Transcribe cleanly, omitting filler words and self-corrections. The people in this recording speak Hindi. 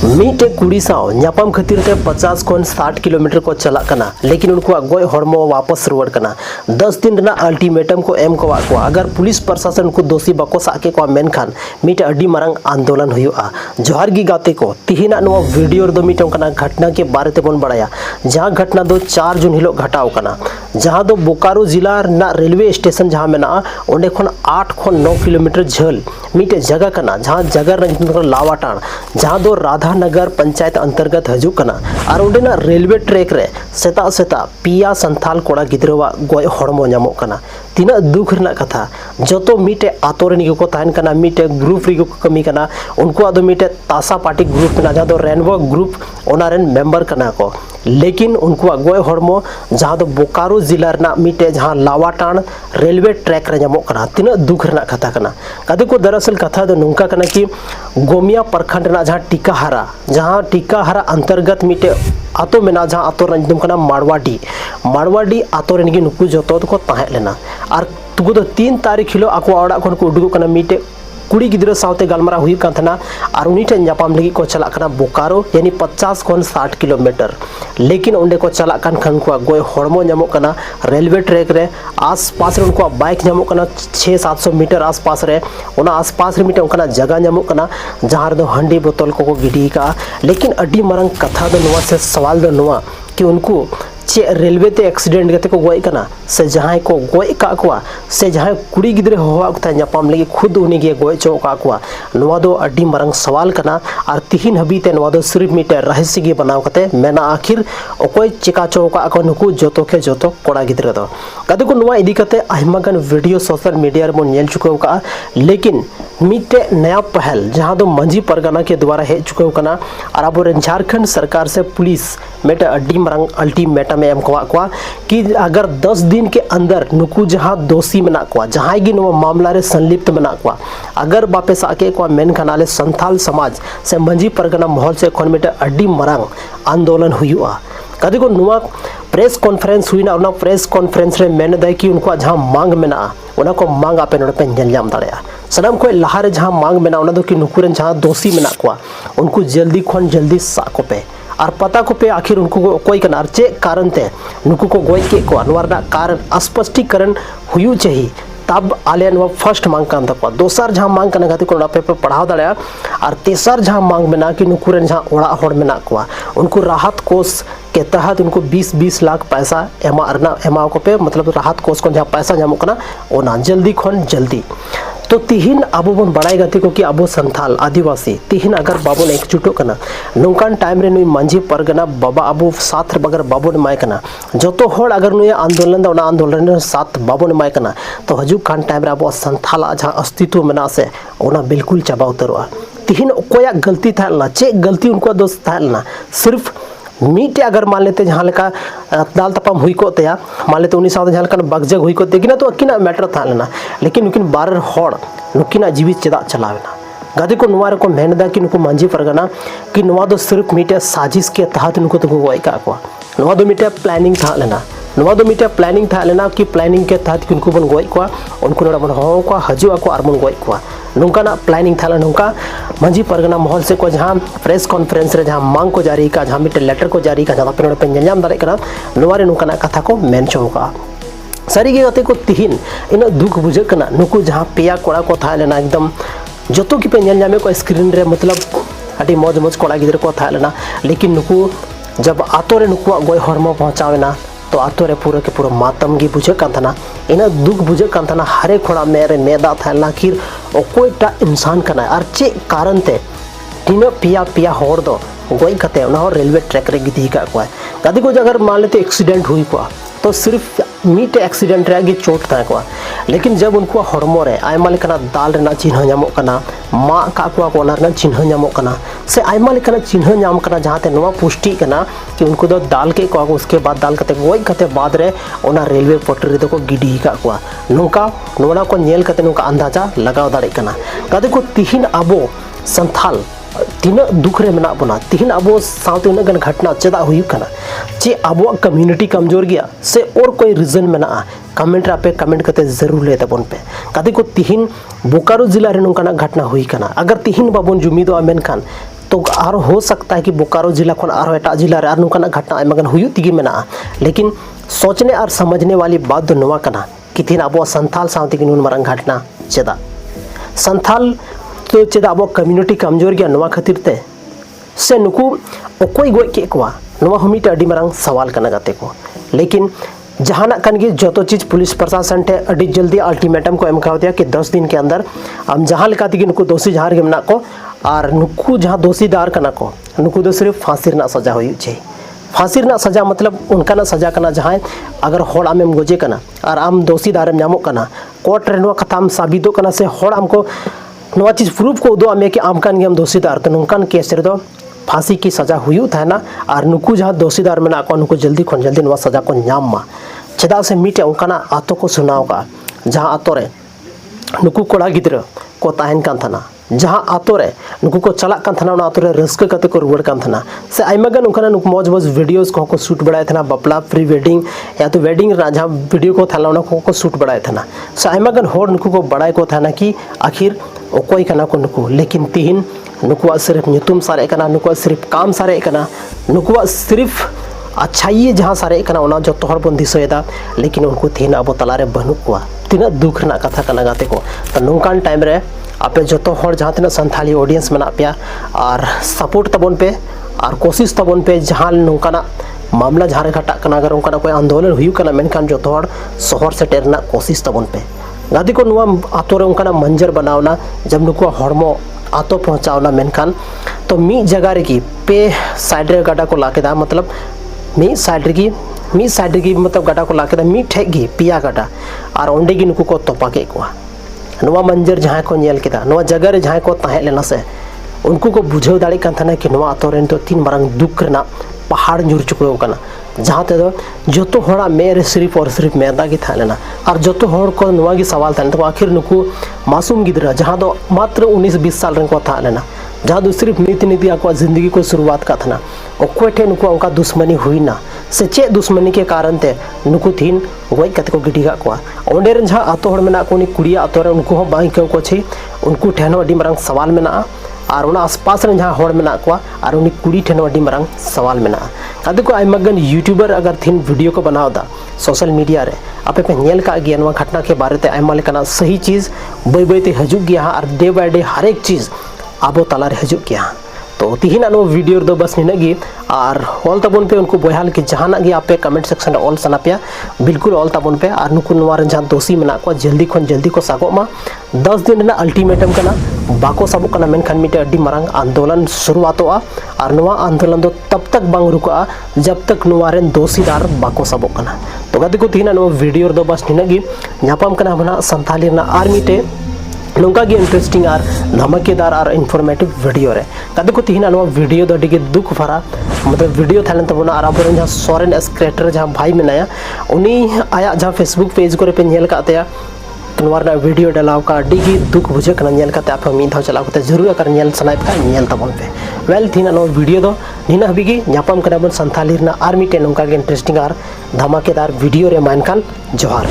मीटे कुड़ी साव ᱧᱟᱯᱟᱢ खातिर ते 50 खन 60 किलोमीटर को चला कना लेकिन उनको गोय हरमो वापस रुआड़ कना 10 दिन रना अल्टीमेटम को एम को अगर पुलिस प्रशासन को दोषी बाको साके को मेन खान मीटे अडी मारंग आंदोलन हुआ जोहार गी गाते को तिहिना नो वीडियो दो मीटे कना घटना के बारे ते बन बड़ाया जहां घटना दो 4 जून हिलो घटाव कना जहां दो बोकारो जिला ना रेलवे स्टेशन जहां मेना ओंडे खन 8 खन 9 किलोमीटर झल मीटे जगह कना जहां जगह लावाटाण जहां दो राधा नगर पंचायत अंतर्गत हजू कना और उडेना रेलवे ट्रैक रे सेता सेता पिया संथाल कोड़ा गिद्रवा गोय हड़मो नामो कना तीना दुख रना कथा जतो मीटे आतोरनी को ताहन कना मीटे ग्रुप री को कमी कना उनको आदो मीटे तासा पार्टी ग्रुप ना जहां दो रेनबो ग्रुप ओनारेन मेंबर कना को लेकिन उनको गोय हड़मो जहां दो बोकारो जिला रना मीटे जहां लावाटाण रेलवे ट्रैक रे नामो कना तीना दुख रना कथा कना कदे को दरअसल कथा दो नुंका कना कि गोमिया प्रखंड ना जहां टीकाहारा अंतर्गत मीटे आतो मेना जहां आतो रंजम कना मारवाड़ी आतो रेनगी नुकु जतो को ताहे लेना और तुको तो 3 तारीख हिलो आको ओड़ा खन को उडुगो कना मीटे कुड़ी गिद्रा सावते गलमारा हुई कान थना और उनी ठे ᱧᱟᱯᱟᱢ लगी को चला कना बोकारो यानी 50 खन 60 किलोमीटर लेकिन उंडे को चला कान खन को गोय हड़मो नामो कना रेलवे ट्रैक रे आस पास रे उनको बाइक नामो कना 600-700 मीटर आस पास रे ओना आस पास रे मीटे उनका जगह नामो कना जहां दो हंडी बोतल को गिडी का लेकिन अड्डी मारंग कथा दो नवा से सवाल दो नवा कि उनको चे रेलवे ते एक्सीडेंट गते को गोय कना से जहां को गोय का कोआ से जहां कुड़ी गिद्रे होवा को ᱧᱟᱯᱟᱢ लगी खुद उनी गे गोय चो का कोआ नवा दो अड्डी मारंग सवाल कना और तिहिन हबीते नवा दो सिर्फ मीटे रहस्य गे बनाव कते मेना आखिर ओकोय चिका चो का को नुकु जतो के जतो कोड़ा गिद्रे दो कदे को नवा इदी कते आइमागन वीडियो सोशल मीडिया रे मन नेल चुको का लेकिन मीटे नया पहल जहां दो मंझी परगना के द्वारा हे चुको कना और अब झारखंड सरकार से पुलिस मेटे अड्डी मारंग अल्टीमेटम में एम कोआ कि अगर 10 दिन के अंदर नुकु जहां दोषी मना कोआ जहां गी नो मामला रे संलिप्त मना कोआ अगर बापे साके कोआ मेन खानाले संथाल समाज से मंझी परगना महल से खन मेटे अड्डी मारंग आंदोलन हुआ कदे को नुआ प्रेस कॉन्फ्रेंस हुई ना उना प्रेस कॉन्फ्रेंस रे मेन दे कि उनको जहां मांग मेना उना को मांग आपे नोड पे जलजाम दाड़या सनम को लहारे जहां मांग मेना उना दो कि नुकुरन जहां दोषी मेना कोआ उनको जल्दी खन जल्दी साको पे और पता को पे आखिर उनको कोई कनार चे कारण ते नुकु को गोय के को अनवरना कारण स्पष्टीकरण हुई चाहिए तब आले नो फर्स्ट मांग कान तक दोसर जहां मांग कना गति को पेपर पढ़ाव दड़या और तेसर जहां मांग मेना कि नुकुरन जहां ओड़ा होड़ मेना को उनको राहत कोष के तहत उनको 20-20 लाख पैसा एमा को पे मतलब राहत कोष को जहां पैसा जामो कना ओना जल्दी खन जल्दी तो तिहिन अबो बन बड़ाई गति को कि अबो संथाल आदिवासी तिहिन अगर बाबो ने एकजुटो कना नोंकान टाइम रे नुई मंझी परगना बाबा अबो साथ बगर बाबो ने माय कना जतो होड़ अगर नुई आंदोलन दा आंदोलन रे साथ बाबो ने माय कना तो हजू कान टाइम रे अबो संथाल जहां अस्तित्व मेना से ओना बिल्कुल चाबा उतरवा तिहिन कोया गलती थालना चे गलती उनको दोस्त थालना सिर्फ मीटे अगर मान लेते जहां लेका दाल तपाम हुई को तया मान लेते उनी साथ जहां लेका बगजग हुई को तेगिना तो अकिना मैटर था लेना लेकिन नुकिन बारर होड़ नुकिना जीवित चेदा चलावेना गदे को नुवार को मेहनदा कि नुको मंझी परगना कि नुवा दो सिर्फ मीटे साजिश के तहत नुको तो गोय का को नुवा दो मीटे प्लानिंग था लेना नुवा दो मीटे प्लानिंग था लेना कि प्लानिंग के तहत कि उनको बन गोय को उनको नोड़ा बन हो को हजू को आर बन गोय को नुका ना प्लानिंग था नुका मंझी परगना महल से को जहां प्रेस कॉन्फ्रेंस रे जहां मांग को जारी का जहां मीटे लेटर को जारी का जहां पे पेंजम दारे कना नुवारे नुका ना कथा को मेन चौका सारी गे गते को तिहिन इन दुख बुझे कना नुकु जहां पेया कोड़ा को था लेना एकदम जतो की पे जामे को स्क्रीन रे मतलब अटी मौज कोड़ा गिदर को था लेना लेकिन नुकु जब आतो रे नुकु गोय हरमो पहुंचावेना तो आतो रे पूरा के पूरा मातम गी बुझे कान थना इन दुख बुझे कान थना हरे खोड़ा मेरे मेदा था आखिर ओकोयटा इंसान कना और चे कारण ते तीन पिया होड़ दो गोय कते उना रेलवे ट्रैक रे गिदी का कोय कदी को अगर मान लेते एक्सीडेंट हुई को तो सिर्फ मीट एक्सीडेंट रे चोट था को लेकिन जब उनको हड़मो रे आयमा लेकना दाल रेना चिन्ह नामो कना मा का को ना चिन्ह नामो कना से आयमा लेकना चिन्ह नाम कना जहां ते नवा पुष्टि कना कि उनको दो दाल के को उसके बाद दाल कते गोय कते बाद रे ओना रेलवे पटरी दो को गिडी का को नुका नोना को नेल कते नुका अंदाजा लगाव दाड़े कना कदे को तिहिन अबो संथाल तीन दुख रे मेना बना तिहिन अबो साथ उन गन घटना चेदा हुई कना चे अबो कम्युनिटी कमजोर गया से और कोई रीजन मेना कमेंट पे कमेंट करते जरूर ले तबन पे कदे को तिहिन बोकारो जिला रे नोंकाना घटना हुई कना अगर तिहिन बाबन जुमी दो मेन खान तो और हो सकता है कि बोकारो जिला खन और एटा जिला रे नुकाना घटना आयमागान हुयुग तिगी मेना लेकिन सोचने और समझने वाली बात दो नवा कना कि तीन अब संथाल सावती की नुन मारंग घटना चेदा संथाल तो चेदा अब कम्युनिटी कमजोर गया नवा खातिर ते से नुकु ओकोई गोय के कोवा नवा हमिट अडी मारंग सवाल कना गाते को लेकिन जहाना कन गे जो चीज पुलिस प्रशासन टे अडी जल्दी अल्टीमेटम को एम का दिया कि 10 दिन के अंदर हम जहां लेका तिगी नुकु दोषी जहां गे मना को और नुकु जहां दोषीदार कना को नुकु दो सिर्फ फांसी ना सजा हुई छे फांसी ना सजा मतलब उनका ना सजा कना जहां अगर होड़ आमेम गोजे कना और आम दोषीदार नामो कना कोर्ट रे नो खताम साबिदो कना से होड़ हमको नवा चीज प्रूफ को दो आमे कि आम कान गे हम दोषीदार तो नोंकान केस रे दो फांसी की सजा हुई था ना और नुकु जहां दोषीदार में ना को नुकु जल्दी खन जल्दी नवा सजा को नाम मा चेदा से मिटे उनकाना आतो को सुनाओ का जहां आतो रे नुकु कोड़ा गिद्र को ताहन कान थाना जहां आतो रे नुकु को चलाक कान थाना आतो रे रस्क कते को रुवड़ कान थाना से आइमागन उनकाना नुकु मौज मौज वीडियोस को शूट बड़ाय थाना बपला प्री वेडिंग या तो वेडिंग जहां वीडियो को थाला उना को शूट बड़ाय थाना से आइमागन होड़ नुकु को बड़ाय को थाना कि आखिर ओकोई कना को नुकु लेकिन तीन नुकुआ सिर्फ नुतुम सारे कना नुकुआ सिर्फ काम सारे कना नुकुआ सिर्फ अच्छाई जहां सारे कना उना जो तोहर बन दिसोयदा लेकिन उनको तीन अब तलारे बनु को तीन दुख ना कथा कना गाते को तो नोंकान टाइम रे आपे जो तो हर जहां तीन संथाली ऑडियंस मना पे और सपोर्ट तबन पे और कोशिश तबन पे जहां नोंकाना मामला जहां रे घटा कना अगर उनका कोई आंदोलन हुई कना मेनकान जो तो हर शहर से टेरना कोशिश तबन पे गादी को नुआ आतो रे उनका मंजर बनावना जब नुको हड़मो आतो पहुंचावना मेनकान तो मी जगह रे की पे साइड रे गाडा को लाकेदा मतलब मी साइड रे मतलब गाडा को लाकेदा मी ठेक गी पिया गाडा और ओंडे गी नुकु को तोपा के को नवा मंजर जहां को नेल केदा नवा जगह रे जहां को ताहे लेना से उनको को बुझाव दाड़ी कान थाना कि नवा आतो रेन तो तीन मारंग दुख रना पहाड़ झुर चुको कना जहां ते दो जो तो होड़ा मेरे सिर्फ और सिर्फ मैदा की था लेना और जो तो होड़ को नवा की सवाल था तो आखिर नुकु मासूम गिदरा जहां दो मात्र 19-20 साल रंग को था लेना जहां दो सिर्फ नीति आपको जिंदगी को शुरुआत का था ओकोटे नुकु उनका दुश्मनी हुई ना से चे दुश्मनी के कारण ते नुकु थीन गोई कते को गिडिगा को ओंडे रन जहां आतो होड़ मेना को नि कुड़िया आतो रे उनको हो बाई को छे उनको ठेनो अडी मारंग सवाल मेना और उना आसपास रे जहां होड़ मेना को और उनी कुड़ी ठेनो अडी मारंग सवाल मेना कदे को आइमागन यूट्यूबर अगर थीन वीडियो को बनावदा सोशल मीडिया रे आपे पे नेल का गया नवा घटना के बारे ते आइमा लेकना सही चीज बई बई ते हजुग गया और डे बाय डे हर एक चीज आबो तला रे हजुग गया तो तिहिना नो वीडियो दो बस निनगी और ऑल तबन पे उनको बहाल कि जहाना गे आपे कमेंट सेक्शन ऑल सना पे बिल्कुल ऑल तबन पे और नुकु नवार जहां दोषी मेना को जल्दी खन जल्दी को सागो मा 10 दिन ना अल्टीमेटम कना बाको सबो कना मेनखान मिटे अड्डी मारंग आंदोलन शुरुआतोआ और नवा आंदोलन दो तब तक बांग रुका जब तक नवारेन दोषीदार बाको सबो कना तो गदे को तिहिना नो वीडियो दो बस निनगी न्यापाम कना बना संथाली ना आर्मीटे नौका की इंटरेस्टिंग और धमाकेदार और इन्फॉर्मेटिव वीडियो रे कदे को तिहिना नो वीडियो दो डिगे दुख भरा मतलब वीडियो थालन तबना और अब जहां सोरेन क्रिएटर जहां भाई मेनाया उनी आया जहां फेसबुक पेज को पे नेल कातया नवारना वीडियो डालाव का डिगी दुख बुझे कना नेल काते आप मी धाव चलाव कते जरूर अगर नेल सनाय का नेल तबन पे वेल थिना नो वीडियो दो निना हबिगी न्यापाम कना बन संथाली ना आर्मी टे नौका के इंटरेस्टिंग और धमाकेदार वीडियो रे मानकान जोहार।